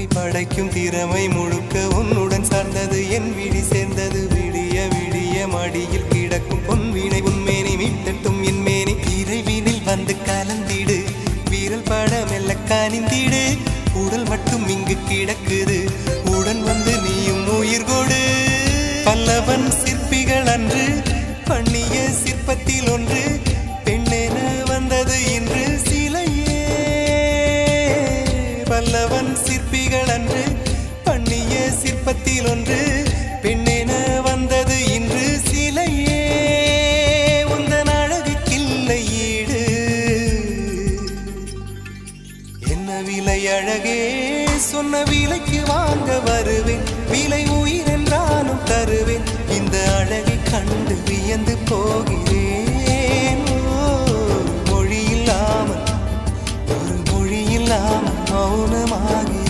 உலகை படைக்கும் திறமை முழுக்க உன்னுடன் சார்ந்தது என் விழி சேர்ந்தது விடிய விடிய மடியில் கிடக்கும் பொன்வினை உன்மேனி மீட்டட்டும் என் மேனி இறைவினில் வந்து கலந்திடு வீரல் பட மெல்ல காணிந்திடு உடல் மட்டும் இங்கு கிடக்குது உடன் வந்து நீயும் உயிர் கொடு பல்லவன் சிற்பிகள் அன்று பண்ணிய சிற்பத்தில் ஒன்று பெண்ணென வந்தது இன்று சிலையே பல்லவன் சிற்பிகள் அன்று பண்ணிய சிற்பத்தில் ஒன்று பெண்ணென வந்தது இன்று சிலையே உந்தன் அழகுக்கில்லை ஈடு என்ன விலை அழகே சொன்ன விலைக்கு வாங்க வருவேன் விலை உயிர் என்றாலும் தருவேன் இந்த அழகை கண்டு வியந்து போகிறேன் ஒரு மொழி இல்லாமல் மௌனமாக